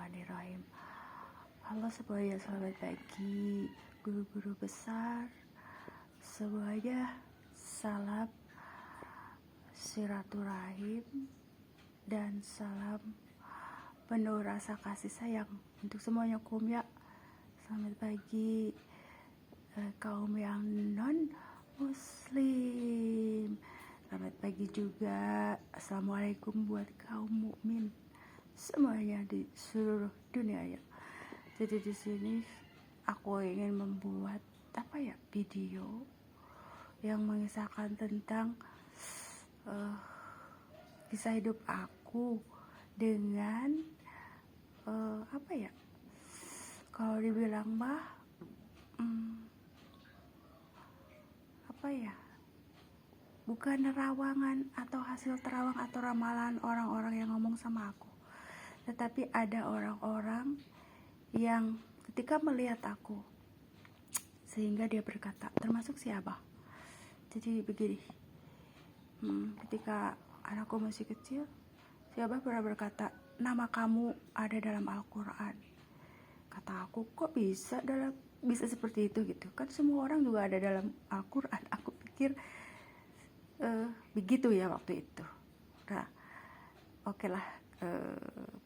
Bismillahirrahmanirrahim. Halo semuanya, selamat pagi guru-guru besar semuanya. Salam silaturahim dan salam penuh rasa kasih sayang untuk semuanya ya. Selamat pagi kaum yang non muslim. Selamat pagi juga. Assalamualaikum buat kaum mukmin semuanya di seluruh dunia ya. Jadi di sini aku ingin membuat video yang mengisahkan tentang kisah hidup aku dengan kalau dibilang bukan nerawangan atau hasil terawang atau ramalan orang-orang yang ngomong sama aku, tetapi ada orang-orang yang ketika melihat aku sehingga dia berkata, termasuk si Abah. Jadi begini, ketika anakku masih kecil, si Abah pernah berkata, nama kamu ada dalam Al-Quran. Kata aku, kok bisa seperti itu gitu, kan semua orang juga ada dalam Al-Quran. Aku pikir begitu ya waktu itu. Nah, oke lah,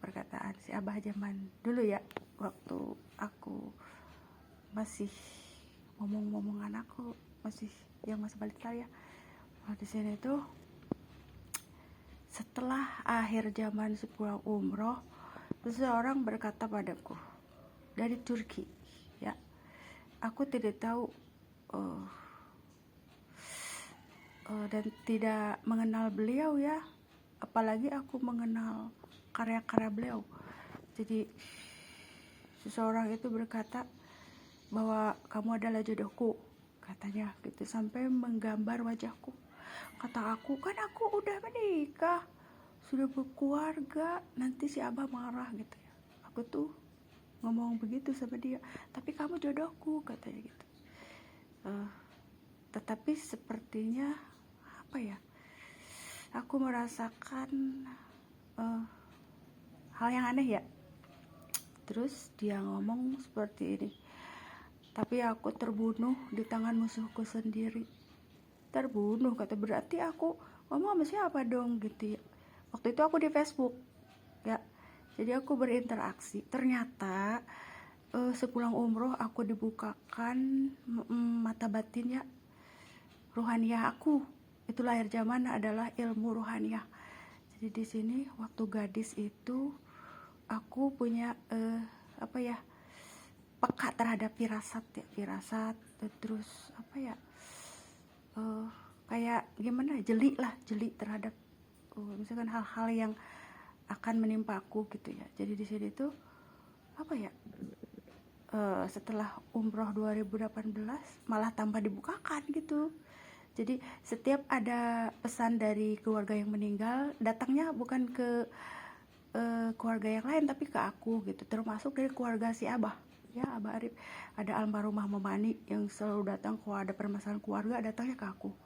perkataan si Abah zaman dulu ya, waktu aku masih ngomong-ngomongan aku masih balita ya. Nah, di sini tuh setelah akhir zaman sepulang umroh, seseorang berkata padaku dari Turki ya. Aku tidak tahu dan tidak mengenal beliau ya, apalagi aku mengenal karya-karya beliau. Jadi seseorang itu berkata bahwa kamu adalah jodohku, katanya gitu, sampai menggambar wajahku. Kata aku, kan aku udah menikah, sudah berkeluarga, nanti si Abah marah gitu ya. Aku tuh ngomong begitu sama dia, tapi kamu jodohku, katanya gitu. Tetapi sepertinya aku merasakan hal yang aneh ya. Terus dia ngomong seperti ini, tapi aku terbunuh di tangan musuhku sendiri. Terbunuh, kata, berarti aku ngomong sama siapa dong gitu ya. Waktu itu aku di Facebook ya, jadi aku berinteraksi. Ternyata sepulang umroh aku dibukakan mata batin ya, ruhaniyah aku. Itu lahir zaman adalah ilmu ruhaniyah. Jadi di sini waktu gadis itu aku punya peka terhadap firasat, terus kayak gimana, jeli terhadap misalkan hal-hal yang akan menimpa aku gitu ya. Jadi di sini tuh setelah umroh 2018 malah tanpa dibukakan gitu. Jadi setiap ada pesan dari keluarga yang meninggal, datangnya bukan ke keluarga yang lain tapi ke aku gitu, termasuk dari keluarga si Abah ya, Abah Arif. Ada almarhumah Mamani yang selalu datang kalau ada permasalahan keluarga, datangnya ke aku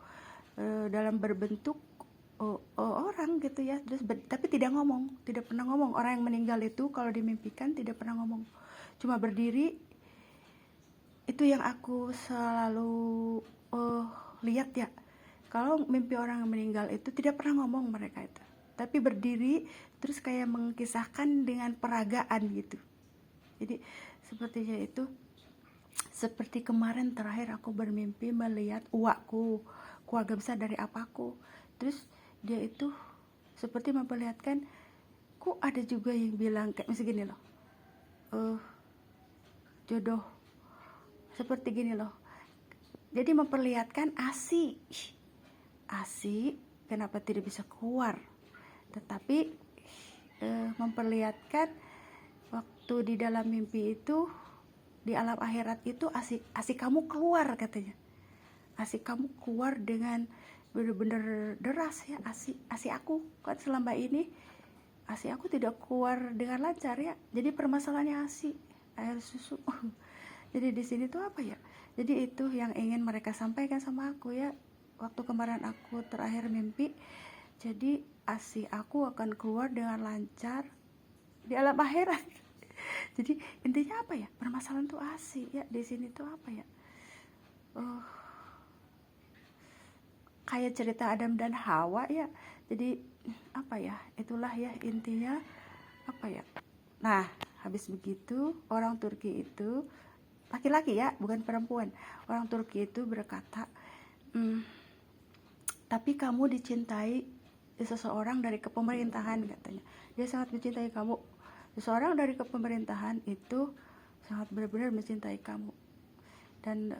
dalam berbentuk orang gitu ya. Terus tapi tidak pernah ngomong. Orang yang meninggal itu kalau dimimpikan tidak pernah ngomong, cuma berdiri. Itu yang aku selalu lihat ya, kalau mimpi orang yang meninggal itu tidak pernah ngomong mereka itu, tapi berdiri terus kayak mengkisahkan dengan peragaan gitu. Jadi sepertinya itu seperti kemarin terakhir aku bermimpi melihat uakku, keluarga besar dari apaku. Terus dia itu seperti memperlihatkan, kok ada juga yang bilang kayak misalnya gini loh, jodoh seperti gini loh. Jadi memperlihatkan ASI kenapa tidak bisa keluar, tetapi memperlihatkan waktu di dalam mimpi itu, di alam akhirat itu ASI kamu keluar, katanya. ASI kamu keluar dengan benar-benar deras ya. ASI aku kan selama ini ASI aku tidak keluar dengan lancar ya. Jadi permasalahannya ASI, air susu. Jadi di sini tuh jadi itu yang ingin mereka sampaikan sama aku ya, waktu kemarin aku terakhir mimpi. Jadi ASI aku akan keluar dengan lancar di alam akhirat. Jadi intinya apa ya, permasalahan tuh asik ya di sini tuh apa ya, uh, kayak cerita Adam dan Hawa ya. Jadi apa ya, itulah ya intinya apa ya. Nah habis begitu orang Turki itu, laki-laki ya bukan perempuan, orang Turki itu berkata, "Hmm, tapi kamu dicintai seseorang dari kepemerintahan," katanya. Dia sangat mencintai kamu. Seseorang dari kepemerintahan itu sangat benar-benar mencintai kamu. Dan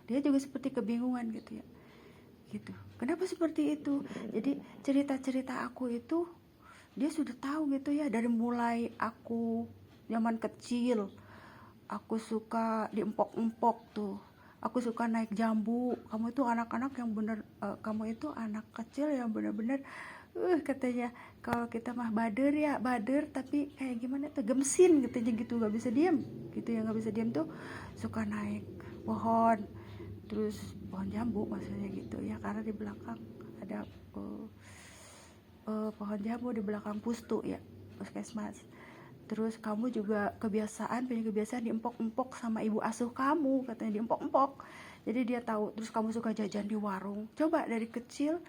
dia juga seperti kebingungan gitu ya. Gitu. Kenapa seperti itu? Jadi cerita-cerita aku itu dia sudah tahu gitu ya, dari mulai aku zaman kecil. Aku suka diempok-empok tuh. Aku suka naik jambu. Kamu itu anak-anak yang bener, kamu itu anak kecil yang bener-bener, katanya kalau kita mah bader ya, bader tapi kayak gimana tuh, gemsin katanya gitu, nggak bisa diam gitu ya, nggak bisa diam tuh, suka naik pohon, terus pohon jambu maksudnya gitu ya, karena di belakang ada pohon jambu di belakang pustu ya, puskesmas. Terus kamu juga punya kebiasaan diempok-empok sama ibu asuh kamu, katanya diempok-empok. Jadi dia tahu. Terus kamu suka jajan di warung. Coba dari kecil,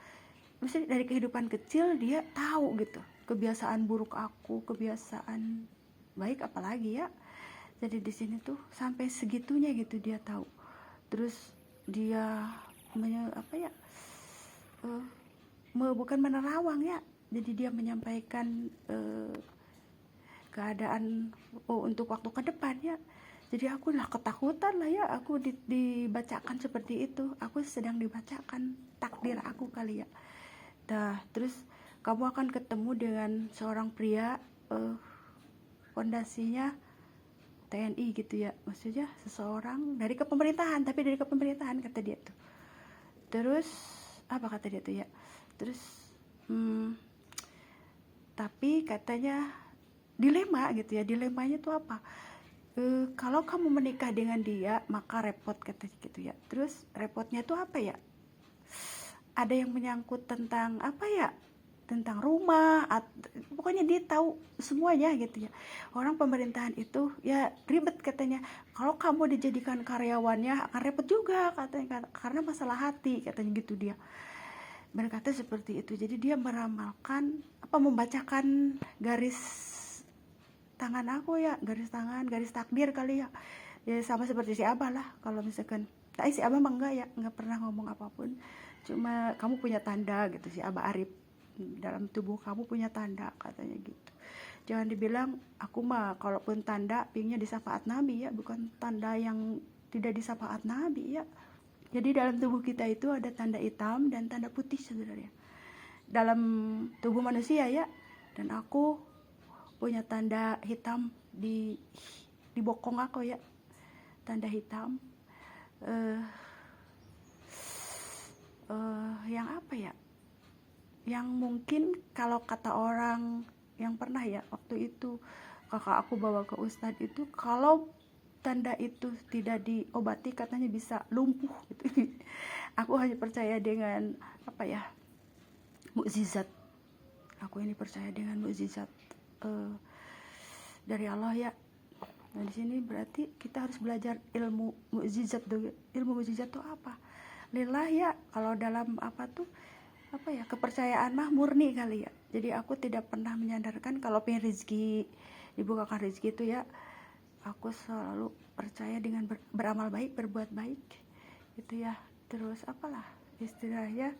mesti dari kehidupan kecil dia tahu gitu. Kebiasaan buruk aku, kebiasaan baik apalagi ya. Jadi di sini tuh sampai segitunya gitu dia tahu. Terus dia apa ya? Bukan menerawang ya. Jadi dia menyampaikan keadaan untuk waktu ke depan ya. Jadi aku lah ketakutan lah ya, aku dibacakan seperti itu, aku sedang dibacakan takdir aku kali ya. Nah terus kamu akan ketemu dengan seorang pria, fondasinya TNI gitu ya, maksudnya seseorang dari kepemerintahan, tapi dari kepemerintahan kata dia tuh. Terus apa kata dia tuh ya, terus tapi katanya dilema gitu ya, dilemanya tuh apa, kalau kamu menikah dengan dia maka repot katanya gitu ya. Terus repotnya tuh apa ya, ada yang menyangkut tentang apa ya, tentang rumah, pokoknya dia tahu semuanya gitu ya. Orang pemerintahan itu ya ribet katanya, kalau kamu dijadikan karyawannya akan repot juga katanya, karena masalah hati katanya gitu, dia berkata seperti itu. Jadi dia meramalkan apa, membacakan garis tangan aku ya, garis tangan, garis takdir kali ya. Ya sama seperti si Abah lah, kalau misalkan si Abah mah enggak ya, enggak pernah ngomong apapun, cuma kamu punya tanda gitu, si Abah Arif, dalam tubuh kamu punya tanda katanya gitu. Jangan dibilang aku mah kalaupun tanda pingnya di syafaat Nabi ya, bukan tanda yang tidak di syafaat Nabi ya. Jadi dalam tubuh kita itu ada tanda hitam dan tanda putih sebenarnya dalam tubuh manusia ya. Dan aku punya tanda hitam di bokong aku ya, tanda hitam. Yang apa ya, yang mungkin kalau kata orang yang pernah ya, waktu itu kakak aku bawa ke ustadz itu, kalau tanda itu tidak diobati katanya bisa lumpuh gitu. Aku hanya percaya dengan apa ya, mukjizat. Aku ini percaya dengan mukjizat dari Allah ya. Nah di sini berarti kita harus belajar ilmu mukjizat. Ilmu mukjizat itu apa? Lillah ya, kalau dalam apa tuh, apa ya, kepercayaan mah murni kali ya. Jadi aku tidak pernah menyandarkan kalau pengen rezeki, dibukakan rezeki itu ya, aku selalu percaya dengan beramal baik, berbuat baik gitu ya. Terus apalah istilahnya,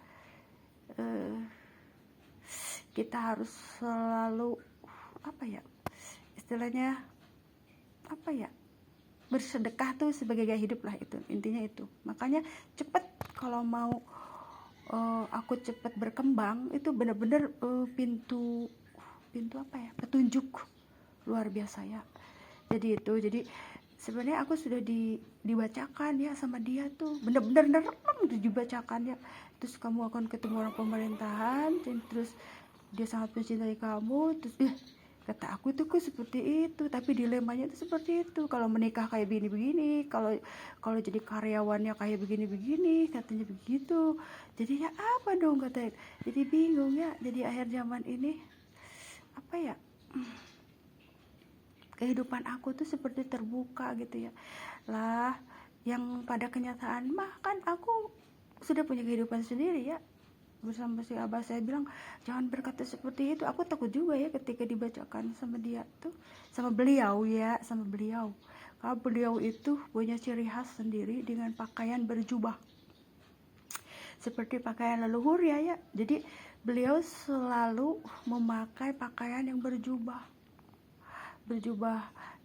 kita harus selalu apa ya, istilahnya apa ya, bersedekah tuh sebagai gaya hidup lah, itu intinya itu. Makanya cepet kalau mau aku cepet berkembang itu benar-benar pintu apa ya, petunjuk luar biasa ya. Jadi itu, jadi sebenarnya aku sudah dibacakan ya sama dia tuh, benar-benar nerang dibacakan ya. Terus kamu akan ketemu orang pemerintahan, terus dia sangat mencintai kamu, terus kata aku tuh kok seperti itu, tapi dilemanya itu seperti itu, kalau menikah kayak begini-begini, kalau jadi karyawannya kayak begini-begini katanya begitu. Jadinya apa dong katanya, jadi bingung ya. Jadi akhir zaman ini apa ya, kehidupan aku tuh seperti terbuka gitu ya. Lah, yang pada kenyataan mah kan aku sudah punya kehidupan sendiri ya. Bersama si abah saya bilang jangan berkata seperti itu. Aku takut juga ya ketika dibacakan sama dia tuh, sama beliau ya, sama beliau. Kalau beliau itu punya ciri khas sendiri dengan pakaian berjubah, seperti pakaian leluhur ya. Jadi beliau selalu memakai pakaian yang berjubah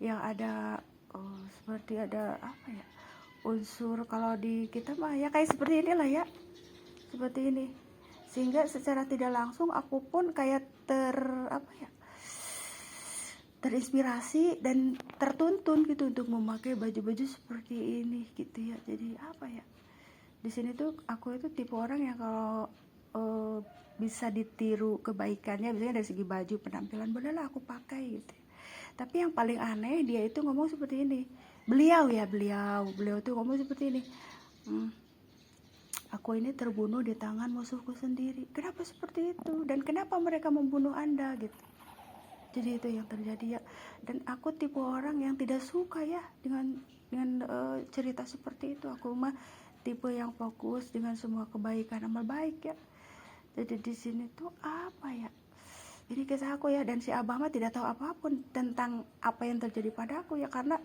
yang ada seperti ada apa ya, unsur kalau di kita mah ya kayak seperti inilah ya, seperti ini, sehingga secara tidak langsung aku pun kayak terinspirasi dan tertuntun gitu untuk memakai baju-baju seperti ini gitu ya. Jadi apa ya, di sini tuh aku itu tipe orang yang kalau bisa ditiru kebaikannya, misalnya dari segi baju penampilan, bolehlah aku pakai gitu. Tapi yang paling aneh dia itu ngomong seperti ini, beliau tuh ngomong seperti ini, aku ini terbunuh di tangan musuhku sendiri. Kenapa seperti itu? Dan kenapa mereka membunuh Anda gitu? Jadi itu yang terjadi ya. Dan aku tipe orang yang tidak suka ya dengan cerita seperti itu. Aku mah tipe yang fokus dengan semua kebaikan, amal baik ya. Jadi di sini tuh apa ya? Ini kisah aku ya, dan si abah mah tidak tahu apapun tentang apa yang terjadi padaku ya, karena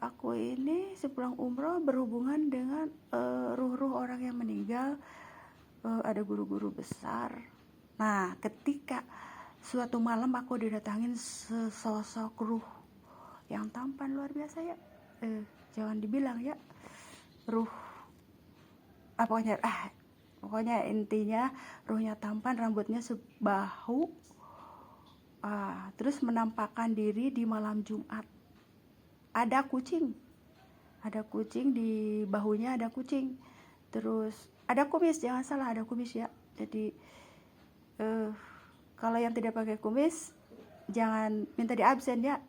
aku ini sepulang umroh berhubungan dengan ruh-ruh orang yang meninggal, ada guru-guru besar. Nah, ketika suatu malam aku didatangin sesosok ruh yang tampan luar biasa ya, jangan dibilang ya ruh, pokoknya intinya ruhnya tampan, rambutnya sebahu, terus menampakkan diri di malam Jumat. Ada kucing di bahunya, ada kucing, terus ada kumis, jangan salah, ada kumis ya. Jadi kalau yang tidak pakai kumis jangan minta di absen ya.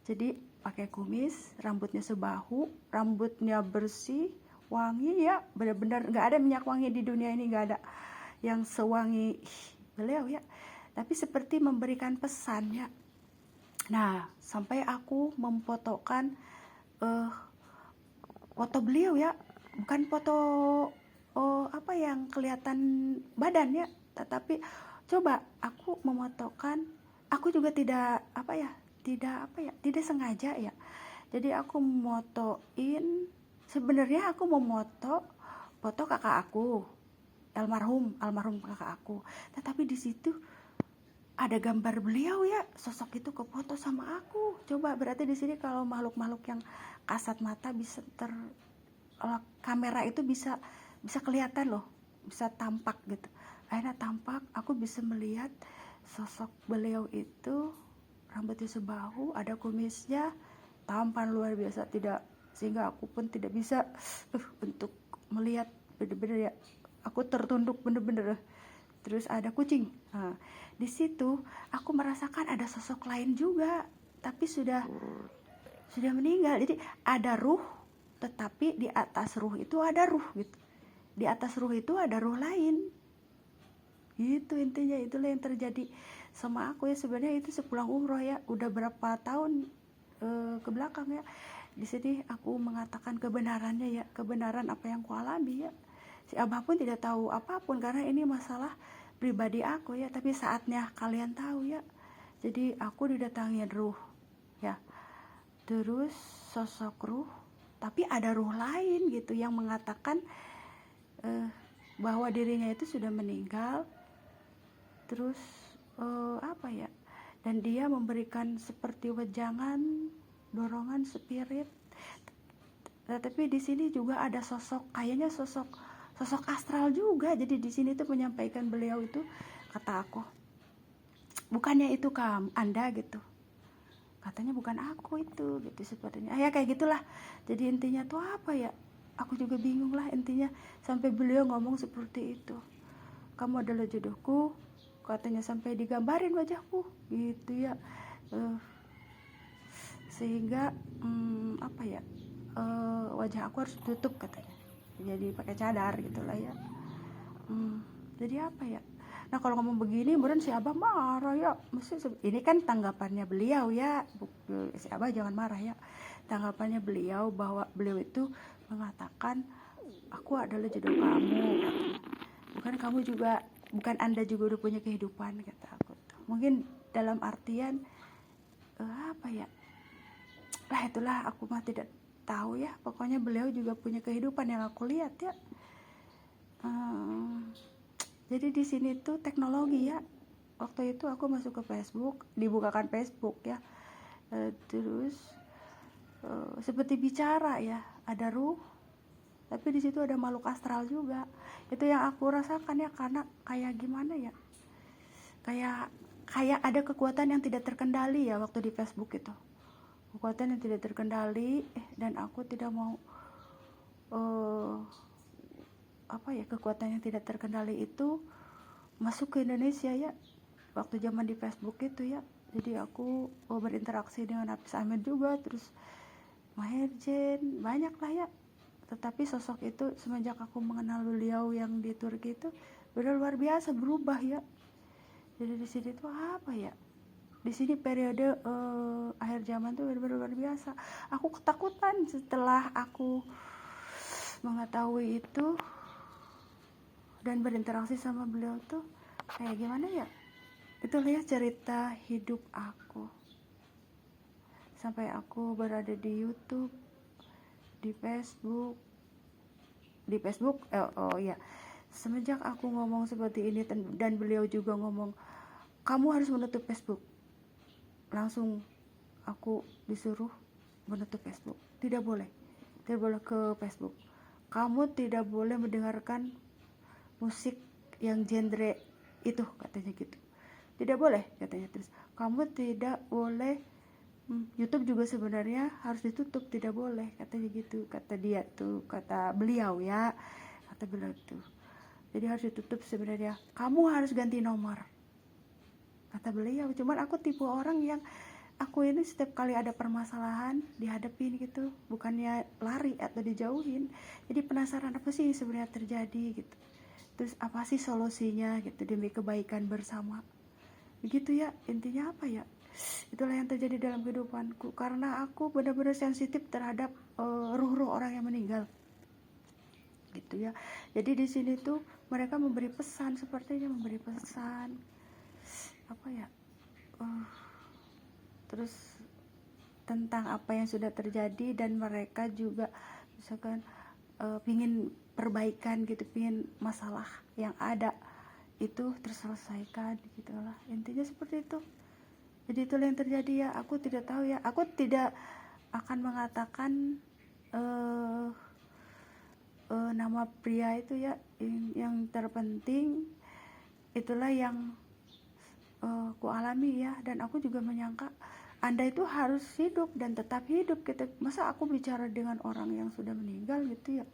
Jadi pakai kumis, rambutnya sebahu, rambutnya bersih, wangi ya, benar-benar nggak ada minyak wangi di dunia ini, nggak ada yang sewangi beliau ya. Tapi seperti memberikan pesan ya. Nah, sampai aku memfotokan foto beliau ya, bukan foto yang kelihatan badan ya, tetapi coba aku memotokan, aku juga tidak sengaja ya. Jadi aku motoin, sebenarnya aku mau foto kakak aku, almarhum kakak aku, tetapi di situ ada gambar beliau ya, sosok itu kefoto sama aku. Coba berarti di sini kalau makhluk-makhluk yang kasat mata bisa kamera itu bisa kelihatan loh, bisa tampak gitu. Akhirnya tampak, aku bisa melihat sosok beliau itu, rambutnya sebahu, ada kumisnya, tampan luar biasa, sehingga aku pun tidak bisa untuk melihat, bener-bener ya, aku tertunduk bener-bener. Terus ada kucing. Nah, di situ aku merasakan ada sosok lain juga, tapi sudah meninggal. Jadi ada ruh, tetapi di atas ruh itu ada ruh gitu. Di atas ruh itu ada ruh lain. Gitu intinya, itulah yang terjadi sama aku ya. Sebenarnya itu sepulang umroh ya, udah berapa tahun ke belakang ya. Di sini aku mengatakan kebenarannya ya, kebenaran apa yang kualami ya. Si abah pun tidak tahu apapun karena ini masalah pribadi aku ya, tapi saatnya kalian tahu ya. Jadi aku didatangin ruh ya, terus sosok ruh, tapi ada ruh lain gitu yang mengatakan bahwa dirinya itu sudah meninggal, terus dan dia memberikan seperti wejangan, dorongan spirit. Tapi di sini juga ada sosok, kayaknya sosok astral juga. Jadi di sini tuh menyampaikan beliau itu, kata aku, bukannya itu Anda gitu, katanya bukan aku itu gitu, sepertinya ya kayak gitulah. Jadi intinya tuh apa ya, aku juga bingung lah intinya, sampai beliau ngomong seperti itu, kamu adalah jodohku, katanya, sampai digambarin wajahku gitu ya. Sehingga wajah aku harus tutup katanya, jadi pakai cadar gitulah ya. Jadi apa ya, Nah kalau ngomong begini beneran si Abah marah ya. Mesti ini kan tanggapannya beliau ya, si Abah jangan marah ya. Tanggapannya beliau bahwa beliau itu mengatakan aku adalah jodoh kamu, bukan kamu juga, bukan Anda juga udah punya kehidupan, kata aku tuh. Mungkin dalam artian apa ya, lah itulah aku mah tidak tahu ya, pokoknya beliau juga punya kehidupan yang aku lihat ya. Jadi di sini tuh teknologi ya, waktu itu aku masuk ke Facebook, dibukakan Facebook ya, terus seperti bicara ya, ada ruh, tapi di situ ada makhluk astral juga. Itu yang aku rasakan ya, karena kayak gimana ya, kayak ada kekuatan yang tidak terkendali ya waktu di Facebook itu, kekuatan yang tidak terkendali, dan aku tidak mau kekuatan yang tidak terkendali itu masuk ke Indonesia ya waktu zaman di Facebook itu ya. Jadi aku berinteraksi dengan Hafiz Ahmad juga, terus Maher Zain, banyak lah ya. Tetapi sosok itu semenjak aku mengenal beliau yang di Turki itu benar luar biasa berubah ya. Jadi di sini tuh apa ya, di sini periode akhir zaman tuh benar luar biasa. Aku ketakutan setelah aku mengetahui itu dan berinteraksi sama beliau tuh kayak gimana ya. Itu lihat cerita hidup aku sampai aku berada di YouTube, di Facebook, semenjak aku ngomong seperti ini dan beliau juga ngomong kamu harus menutup Facebook, langsung aku disuruh menutup Facebook. Tidak boleh ke Facebook, kamu tidak boleh mendengarkan musik yang genre itu, katanya gitu, tidak boleh katanya. Terus kamu tidak boleh YouTube juga sebenarnya harus ditutup, tidak boleh katanya gitu, kata dia tuh, kata beliau ya, kata beliau tuh. Jadi harus ditutup sebenarnya, kamu harus ganti nomor, kata beliau. Cuman aku tipe orang yang aku ini setiap kali ada permasalahan dihadapin gitu, bukannya lari atau dijauhin. Jadi penasaran apa sih sebenarnya terjadi gitu, terus apa sih solusinya gitu demi kebaikan bersama, begitu ya. Intinya apa ya, itulah yang terjadi dalam kehidupanku, karena aku benar-benar sensitif terhadap ruh-ruh orang yang meninggal gitu ya. Jadi di sini tuh mereka memberi pesan, sepertinya memberi pesan apa ya, terus tentang apa yang sudah terjadi, dan mereka juga misalkan pingin perbaikan gitu, pingin masalah yang ada itu terselesaikan gitulah, intinya seperti itu. Jadi itulah yang terjadi ya. Aku tidak tahu ya, aku tidak akan mengatakan nama pria itu ya. Yang terpenting itulah yang ku alami ya, dan aku juga menyangka Anda itu harus hidup dan tetap hidup gitu. Masa aku bicara dengan orang yang sudah meninggal gitu ya.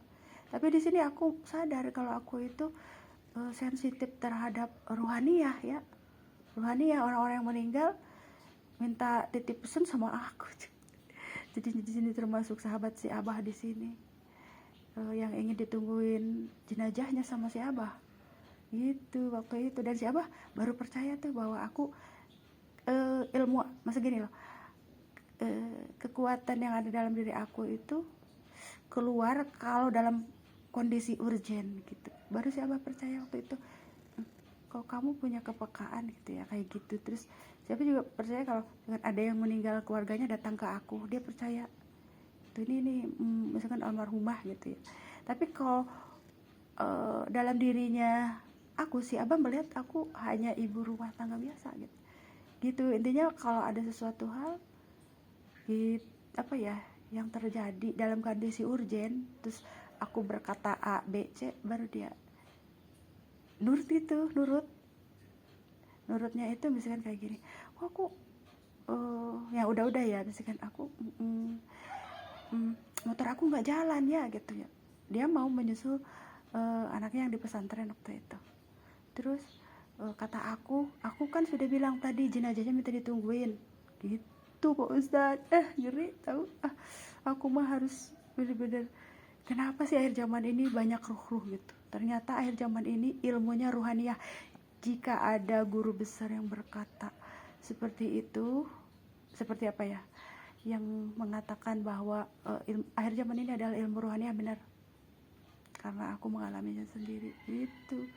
Tapi di sini aku sadar kalau aku itu sensitif terhadap rohaniah ya. Rohaniah, orang-orang yang meninggal minta titip pesan sama aku. Jadi di sini termasuk sahabat si Abah di sini, yang ingin ditungguin jenazahnya sama si Abah gitu waktu itu. Dan si Abah baru percaya tuh bahwa aku ilmu, masa gini loh, kekuatan yang ada dalam diri aku itu keluar kalau dalam kondisi urgen gitu. Baru si Abah percaya waktu itu, kalau kamu punya kepekaan gitu ya, kayak gitu. Terus siapa juga percaya kalau dengan ada yang meninggal keluarganya datang ke aku, dia percaya tuh ini misalkan almarhumah gitu ya. Tapi kalau dalam dirinya aku, si Abah melihat aku hanya ibu rumah tangga biasa gitu. Intinya kalau ada sesuatu hal gitu, apa ya, yang terjadi dalam kondisi urgen, terus aku berkata A, B, C, baru dia nurut gitu. Nurutnya itu misalkan kayak gini, aku ya udah ya, misalkan aku motor aku nggak jalan ya gitu ya, dia mau menyusul anaknya yang di pesantren waktu itu. Terus kata aku kan sudah bilang tadi jenazahnya minta ditungguin gitu Pak Ustadz. Ngeri tahu. Aku mah harus bener-bener, kenapa sih akhir zaman ini banyak ruh-ruh gitu. Ternyata akhir zaman ini ilmunya ruhaniah. jika ada guru besar yang berkata seperti itu, seperti apa ya, yang mengatakan bahwa akhir zaman ini adalah ilmu rohani, ya benar, karena aku mengalaminya sendiri itu.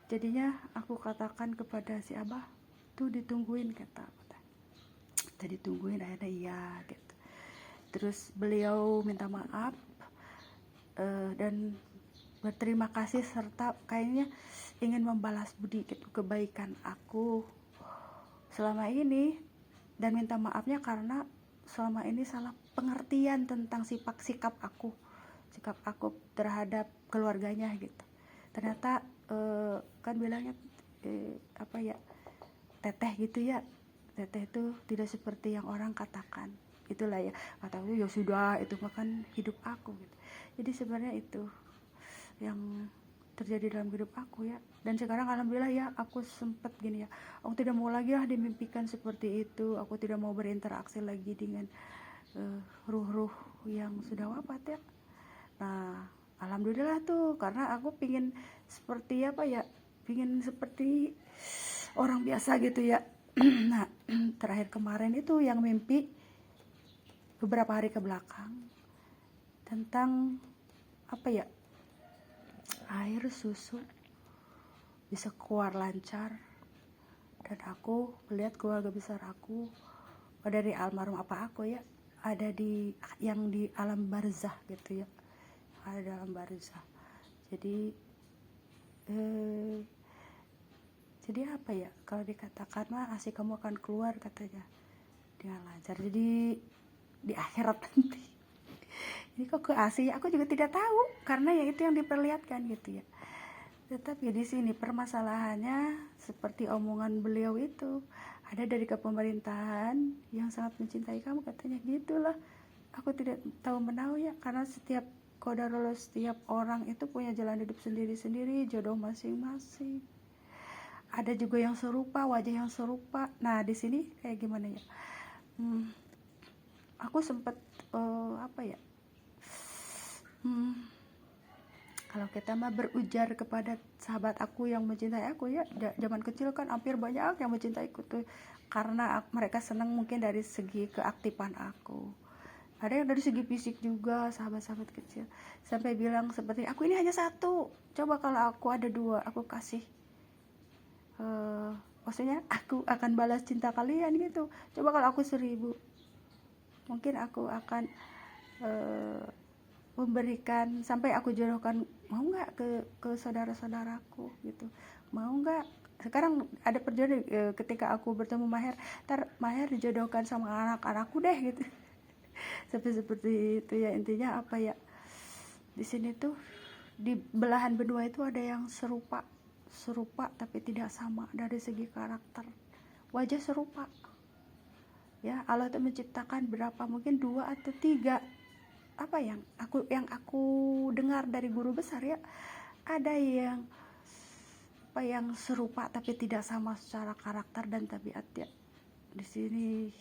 Jadinya aku katakan kepada si Abah, tuh ditungguin, kata aku, tadi tungguin, akhirnya iya gitu. Terus beliau minta maaf dan berterima kasih serta kayaknya ingin membalas budi gitu, kebaikan aku selama ini, dan minta maafnya karena selama ini salah pengertian tentang sikap aku terhadap keluarganya gitu. Ternyata kan bilangnya apa ya, teteh gitu ya, teteh itu tidak seperti yang orang katakan, itulah ya, kata aku ya sudah, itu makan hidup aku gitu. Jadi sebenarnya itu yang terjadi dalam hidup aku ya. Dan sekarang alhamdulillah ya, aku sempat gini ya, aku tidak mau lagi lah dimimpikan seperti itu, aku tidak mau berinteraksi lagi dengan ruh-ruh yang sudah wafat ya. Nah alhamdulillah tuh, karena aku pingin seperti apa ya, pingin seperti orang biasa gitu ya. Nah terakhir kemarin itu yang mimpi beberapa hari ke belakang tentang apa ya, air susu bisa keluar lancar, dan aku melihat keluarga besar aku dari almarhum apa aku ya, ada di yang di alam barzah gitu ya, ada dalam barzah. Jadi apa ya, kalau dikatakan mah asik kamu akan keluar katanya dengan lancar, jadi di akhirat nanti. Ini kok ke asih, aku juga tidak tahu, karena ya itu yang diperlihatkan gitu ya. Tetapi di sini permasalahannya seperti omongan beliau itu, ada dari kepemerintahan yang sangat mencintai kamu katanya, gitulah. Aku tidak tahu menahu ya, karena setiap qadarullah, setiap orang itu punya jalan hidup sendiri-sendiri, jodoh masing-masing. Ada juga yang serupa, wajah yang serupa. Nah di sini kayak gimana ya, aku sempat apa ya, kalau kita mah berujar kepada sahabat aku yang mencintai aku ya, zaman kecil kan hampir banyak yang mencintaiku tuh, karena mereka senang mungkin dari segi keaktifan aku, ada yang dari segi fisik juga, sahabat-sahabat kecil sampai bilang seperti, aku ini hanya satu, coba kalau aku ada dua, aku kasih maksudnya aku akan balas cinta kalian gitu, coba kalau aku 1000, mungkin aku akan memberikan, sampai aku jodohkan, mau nggak ke saudara-saudaraku gitu, mau nggak. Sekarang ada perjodohan, ketika aku bertemu Maher, ntar Maher dijodohkan sama anak-anakku deh gitu. Sampai seperti itu ya. Intinya apa ya, di sini tuh di belahan benua itu ada yang serupa tapi tidak sama dari segi karakter, wajah serupa ya. Allah itu menciptakan berapa, mungkin 2 atau 3, apa yang aku dengar dari guru besar ya, ada yang apa yang serupa tapi tidak sama secara karakter dan tabiat ya. Di sini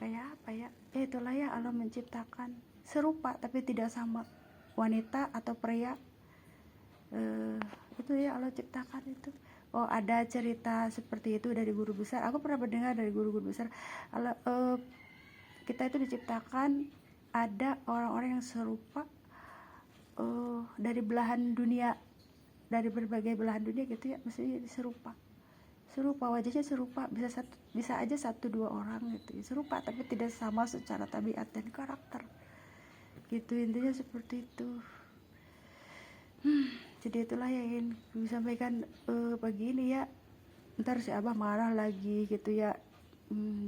kayak apa ya, itulah ya, Allah menciptakan serupa tapi tidak sama, wanita atau pria, itu ya Allah ciptakan itu. Oh ada cerita seperti itu dari guru besar, aku pernah mendengar dari guru-guru besar, Allah, kita itu diciptakan ada orang-orang yang serupa dari belahan dunia, dari berbagai belahan dunia gitu ya, maksudnya serupa wajahnya serupa, bisa aja 1-2 orang gitu ya, serupa tapi tidak sama secara tabiat dan karakter gitu, intinya seperti itu. Jadi itulah yang ingin disampaikan pagi ini ya. Ntar si Abah marah lagi gitu ya,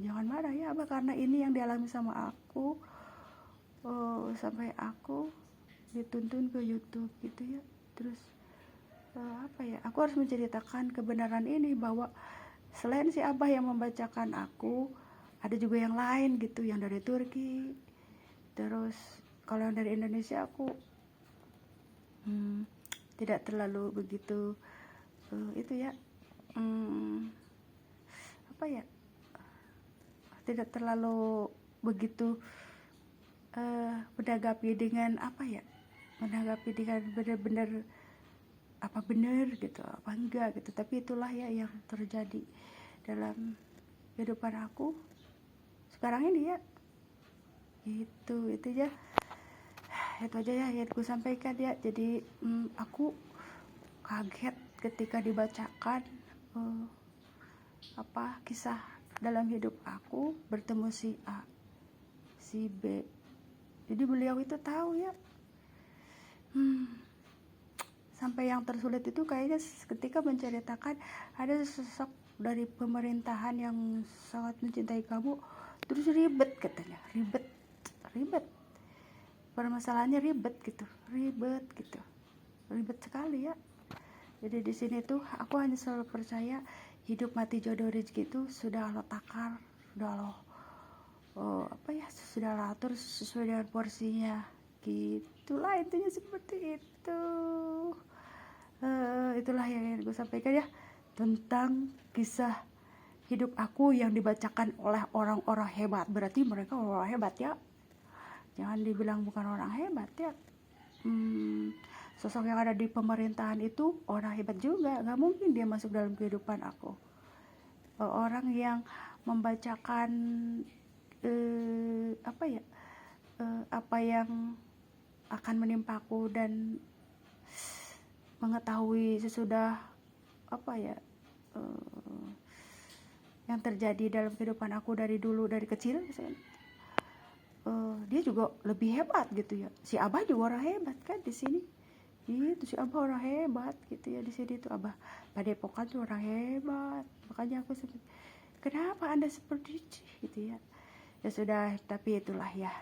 jangan marah ya Abah, karena ini yang dialami sama aku, sampai aku dituntun ke YouTube gitu ya. Terus apa ya, aku harus menceritakan kebenaran ini, bahwa selain si Abah yang membacakan aku, ada juga yang lain gitu, yang dari Turki. Terus kalau yang dari Indonesia aku tidak terlalu begitu itu ya, apa ya, tidak terlalu begitu menanggapi dengan apa ya, menanggapi dengan benar-benar apa benar gitu, apa enggak gitu. Tapi itulah ya yang terjadi dalam kehidupan aku sekarang ini ya. Itu aja, itu aja ya yang aku sampaikan ya. Jadi aku kaget ketika dibacakan kisah dalam hidup aku, bertemu si A, si B. Jadi beliau itu tahu ya. Sampai yang tersulit itu kayaknya ketika menceritakan ada sosok dari pemerintahan yang sangat mencintai kamu, terus ribet katanya, ribet permasalahannya, ribet gitu, ribet sekali ya. Jadi di sini tuh aku hanya selalu percaya hidup mati jodoh rezeki itu sudah Allah takar, sudah Allah sudah Allah atur sesuai dengan porsinya, gitulah intinya seperti itu. Itulah yang gue sampaikan ya tentang kisah hidup aku yang dibacakan oleh orang-orang hebat. Berarti mereka orang hebat ya, jangan dibilang bukan orang hebat ya. Sosok yang ada di pemerintahan itu orang hebat juga, gak mungkin dia masuk dalam kehidupan aku. Orang yang membacakan apa yang akan menimpaku dan mengetahui sesudah yang terjadi dalam kehidupan aku dari dulu, dari kecil misalnya. Dia juga lebih hebat gitu ya. Si Abah juga orang hebat kan di sini. Itu si Abah orang hebat gitu ya di sini tuh. Abah Padepokan tuh orang hebat. Makanya aku sebut, kenapa Anda seperti itu gitu ya. Ya sudah, tapi itulah ya.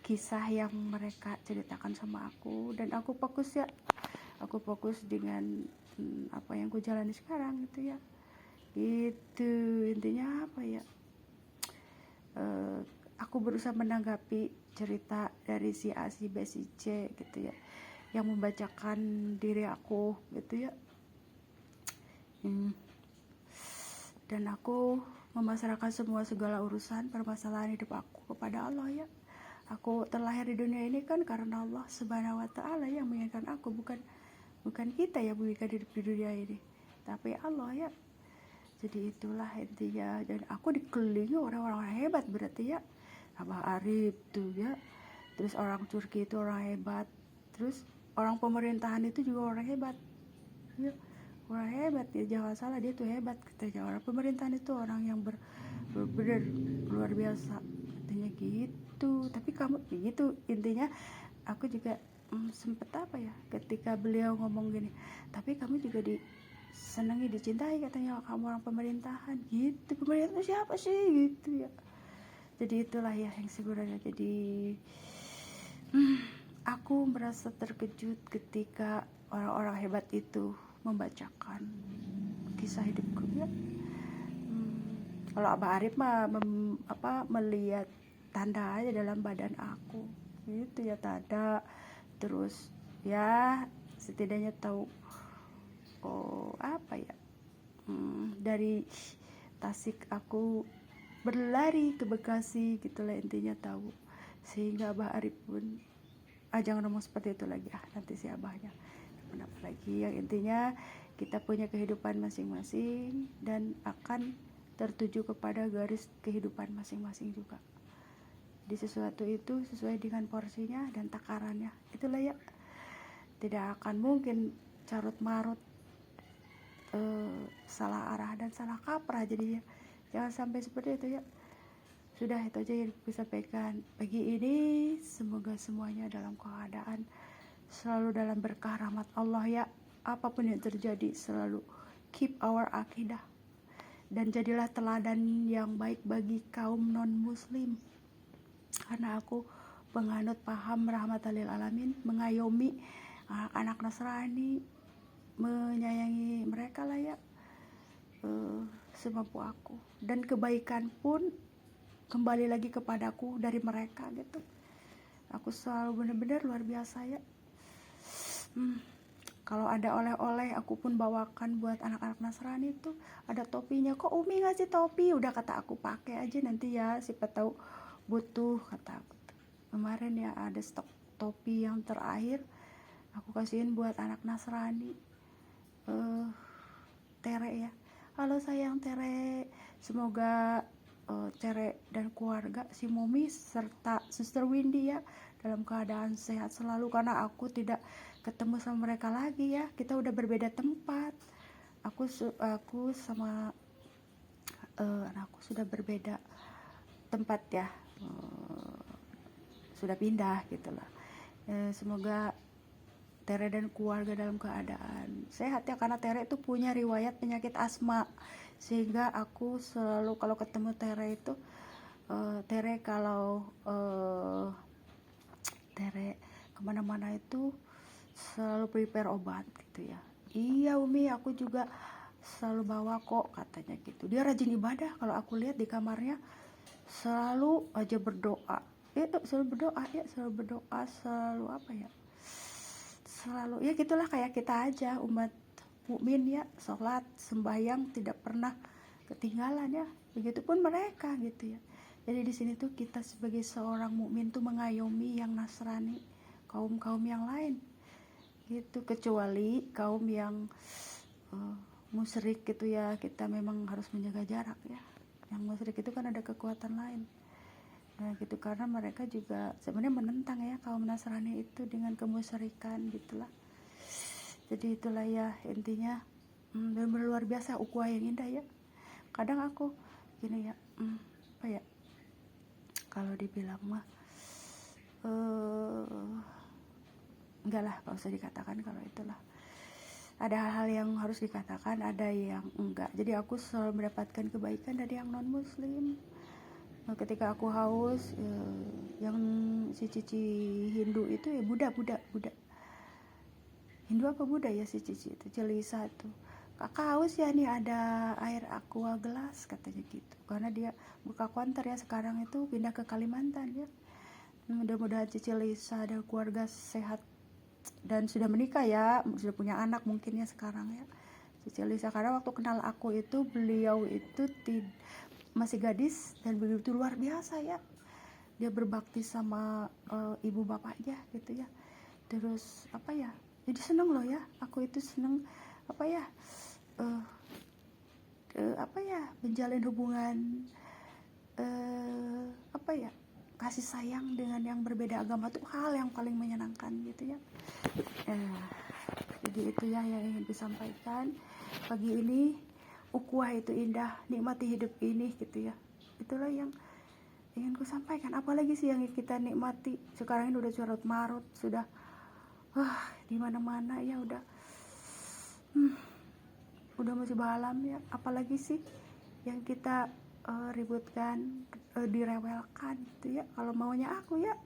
Kisah yang mereka ceritakan sama aku, dan aku fokus dengan apa yang ku jalani sekarang gitu ya. Itu intinya apa ya, aku berusaha menanggapi cerita dari si A, si B, si C gitu ya, yang membacakan diri aku gitu ya. Dan aku memasrahkan segala urusan permasalahan hidup aku kepada Allah ya. Aku terlahir di dunia ini kan karena Allah Subhanahu wa Ta'ala yang menginginkan aku, bukan kita yang menginginkan hidup di dunia ini, tapi Allah ya. Jadi itulah intinya. Dan aku dikelilingi orang-orang hebat berarti ya. Abah Arif tuh ya, terus orang Turki itu orang hebat, terus orang pemerintahan itu juga orang hebat ya. Orang hebat ya, jangan salah, dia tuh hebat katanya. Orang pemerintahan itu orang yang benar luar biasa katanya gitu. Tapi kamu gitu intinya. Aku juga sempet ketika beliau ngomong gini, tapi kamu juga senangi, dicintai katanya, kamu orang pemerintahan gitu. Pemerintah siapa sih gitu ya. Jadi itulah ya yang sebenarnya. Jadi aku merasa terkejut ketika orang-orang hebat itu membacakan kisah hidupku ya. Kalau Abah Arif mah melihat tanda aja dalam badan aku gitu ya, tanda. Terus ya setidaknya tahu dari Tasik aku berlari ke Bekasi gitulah intinya, tahu. Sehingga Abah Arif pun jangan ngomong seperti itu lagi, nanti si abahnya kenapa lagi. Yang intinya kita punya kehidupan masing-masing dan akan tertuju kepada garis kehidupan masing-masing juga. Di sesuatu itu sesuai dengan porsinya dan takarannya, itulah ya. Tidak akan mungkin carut marut, salah arah dan salah kaprah jadinya. Jangan sampai seperti itu ya. Sudah, itu aja yang bisa sampaikan pagi ini. Semoga semuanya dalam keadaan selalu dalam berkah rahmat Allah ya. Apapun yang terjadi selalu keep our akidah, dan jadilah teladan yang baik bagi kaum non muslim. Karena aku penganut paham rahmatan lil alamin, mengayomi anak Nasrani, menyayangi mereka lah ya, semampu aku. Dan kebaikan pun kembali lagi kepadaku dari mereka gitu. Aku selalu benar-benar luar biasa ya. Kalau ada oleh-oleh aku pun bawakan buat anak-anak Nasrani itu. Ada topinya, kok Umi ngasih topi? Udah kata aku, pakai aja nanti ya, siapa tahu butuh kata aku. Kemarin ya ada stok topi yang terakhir aku kasihin buat anak Nasrani, Tere ya. Halo sayang Tere, semoga Tere dan keluarga, si Momi serta Suster Windy ya dalam keadaan sehat selalu, karena aku tidak ketemu sama mereka lagi ya, kita udah berbeda tempat. Aku sama anakku sudah berbeda tempat ya, sudah pindah gitulah. Semoga Tere dan keluarga dalam keadaan sehat ya, karena Tere itu punya riwayat penyakit asma, sehingga aku selalu kalau ketemu Tere itu Tere kalau Tere kemana-mana itu selalu prepare obat gitu ya. Iya Umi, aku juga selalu bawa kok, katanya gitu. Dia rajin ibadah, kalau aku lihat di kamarnya selalu aja berdoa. Selalu berdoa, selalu apa ya? Selalu ya gitulah, kayak kita aja umat mukmin ya, sholat sembahyang tidak pernah ketinggalan ya, begitupun mereka gitu ya. Jadi di sini tuh kita sebagai seorang mukmin tuh mengayomi yang Nasrani, kaum yang lain gitu, kecuali kaum yang musyrik gitu ya, kita memang harus menjaga jarak ya. Yang musyrik itu kan ada kekuatan lain. Nah gitu, karena mereka juga sebenarnya menentang ya kaum Nasrani itu dengan kemusyrikan gitulah. Jadi itulah ya intinya, benar-benar luar biasa ukhuwah yang indah ya. Kadang aku gini ya, apa ya, kalau dibilang mah enggak lah, gak usah dikatakan kalau itulah. Ada hal-hal yang harus dikatakan, ada yang enggak. Jadi aku selalu mendapatkan kebaikan dari yang non muslim. Ketika aku haus, yang si Cici Hindu itu ya, Buddha Hindu apa Buddha ya, si Cici itu Celisa tuh, kakak haus ya, nih ada air aqua gelas katanya gitu, karena dia buka konter ya sekarang itu, pindah ke Kalimantan ya. Mudah-mudahan Cici Lisa dan keluarga sehat dan sudah menikah ya, sudah punya anak mungkin ya sekarang ya, Cici Lisa. Karena waktu kenal aku itu beliau itu masih gadis dan begitu luar biasa ya, dia berbakti sama ibu bapaknya gitu ya. Terus apa ya, jadi seneng loh ya, aku itu seneng apa ya, menjalin hubungan apa ya, kasih sayang dengan yang berbeda agama tuh hal yang paling menyenangkan gitu ya. Jadi itu ya yang ingin disampaikan pagi ini. Ukhuwah itu indah, nikmati hidup ini gitu ya. Itulah yang ingin ku sampaikan. Apalagi sih yang kita nikmati sekarang ini, udah carut marut, sudah di mana-mana ya, udah musibah alam ya. Apalagi sih yang kita ributkan, direwelkan gitu ya. Kalau maunya aku ya,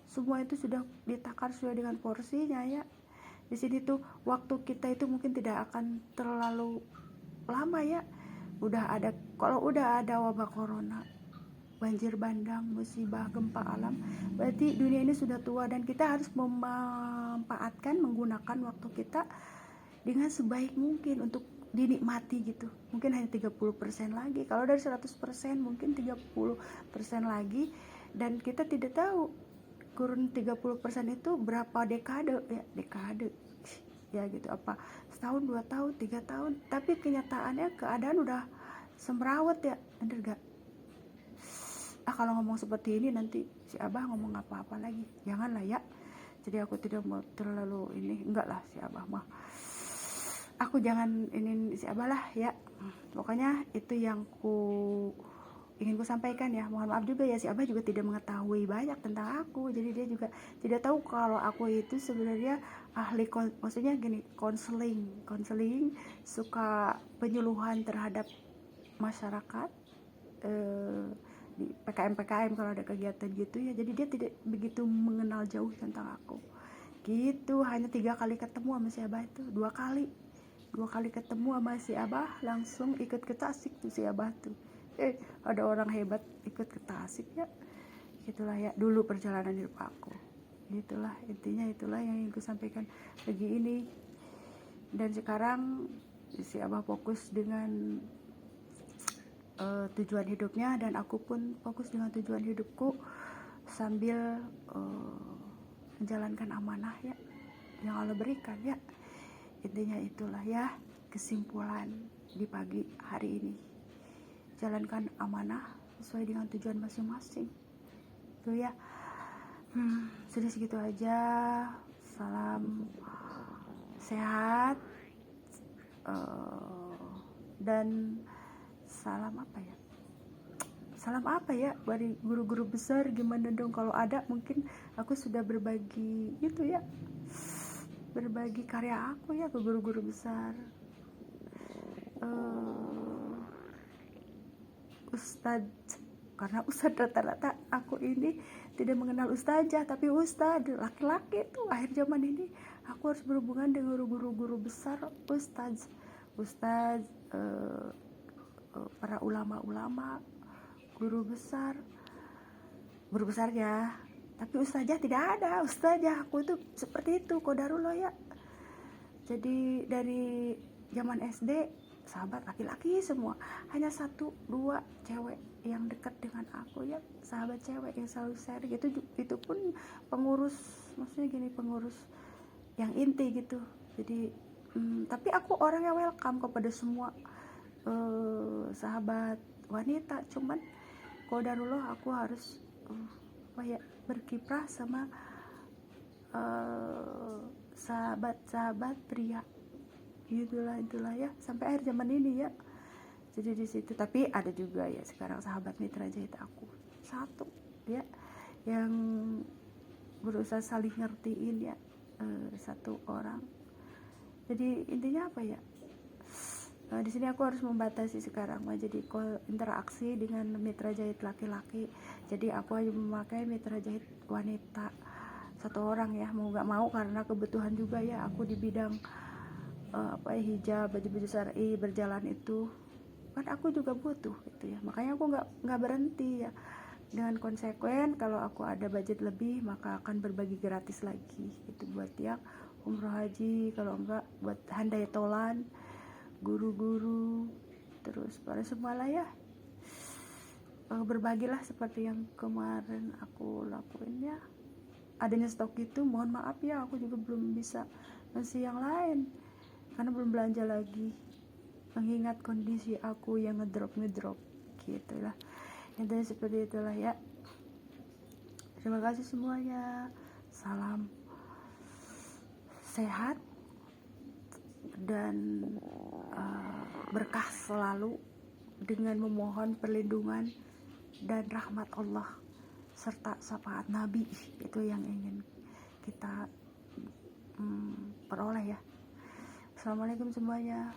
semua itu sudah ditakar sesuai dengan porsinya ya. Di sini tuh waktu kita itu mungkin tidak akan terlalu lama ya. Kalau udah ada wabah corona, banjir bandang, musibah, gempa alam, berarti dunia ini sudah tua, dan kita harus menggunakan waktu kita dengan sebaik mungkin untuk dinikmati gitu. Mungkin hanya 30% lagi, kalau dari 100% mungkin 30% lagi, dan kita tidak tahu kurun 30% itu berapa dekade ya gitu, apa setahun, 2 tahun, 3 tahun, tapi kenyataannya keadaan udah semrawut ya, bener gak? Kalau ngomong seperti ini nanti si Abah ngomong apa-apa lagi, janganlah ya. Jadi aku tidak mau terlalu ini, enggak lah, si Abah mah aku jangan ini si Abah lah ya. Pokoknya itu yang ingin ku sampaikan ya. Mohon maaf juga ya, si Abah juga tidak mengetahui banyak tentang aku, jadi dia juga tidak tahu kalau aku itu sebenarnya ahli maksudnya gini, konseling, suka penyuluhan terhadap masyarakat di PKM kalau ada kegiatan gitu ya. Jadi dia tidak begitu mengenal jauh tentang aku gitu. Hanya 3 kali ketemu sama si Abah itu, 2 kali ketemu sama si Abah langsung ikut ke Tasik tuh si Abah tuh. Ada orang hebat ikut ke Tasik ya. Itulah ya dulu perjalanan hidup aku. Itulah intinya, itulah yang ingin ku sampaikan pagi ini. Dan sekarang si Abah fokus dengan tujuan hidupnya, dan aku pun fokus dengan tujuan hidupku sambil menjalankan amanah ya yang Allah berikan ya. Intinya itulah ya kesimpulan di pagi hari ini. Jalankan amanah sesuai dengan tujuan masing-masing. Itu ya. Sudah segitu aja. Salam sehat dan salam apa ya dari guru-guru besar. Gimana dong, kalau ada mungkin aku sudah berbagi itu ya, berbagi karya aku ya ke guru-guru besar. Ustadz, karena ustadz rata-rata aku ini tidak mengenal ustazah, tapi ustadz laki-laki tuh akhir zaman ini aku harus berhubungan dengan guru-guru besar, ustadz para ulama-ulama, guru besar ya, tapi ustazah tidak ada. Ustazah aku itu seperti itu, qadarullah ya. Jadi dari zaman SD sahabat laki-laki semua, hanya 1-2 cewek yang dekat dengan aku ya, sahabat cewek yang selalu sharing. Itu pun pengurus, maksudnya gini, pengurus yang inti gitu. Jadi tapi aku orang yang welcome kepada semua sahabat wanita. Cuman qadarullah aku harus berkiprah sama sahabat-sahabat pria. Itulah ya sampai akhir zaman ini ya. Jadi di situ, tapi ada juga ya sekarang sahabat mitra jahit aku satu ya yang berusaha saling ngertiin ya, satu orang. Jadi intinya apa ya, di sini aku harus membatasi sekarang jadi interaksi dengan mitra jahit laki-laki. Jadi aku hanya memakai mitra jahit wanita satu orang ya, mau nggak mau, karena kebutuhan juga ya aku di bidang hijab, baju-baju syar'i, berjalan itu kan aku juga butuh gitu ya. Makanya aku nggak berhenti ya, dengan konsekuen kalau aku ada budget lebih maka akan berbagi gratis lagi itu buat yang umroh haji, kalau enggak buat handai tolan, guru-guru, terus para semua lah ya. Berbagilah seperti yang kemarin aku lakuin ya. Adanya stok itu mohon maaf ya, aku juga belum bisa ngasih yang lain karena belum belanja lagi, mengingat kondisi aku yang ngedrop gitulah. Intinya seperti itulah ya. Terima kasih semuanya. Salam sehat dan berkah selalu dengan memohon perlindungan dan rahmat Allah serta syafaat Nabi. Itu yang ingin kita peroleh ya. Assalamualaikum semuanya.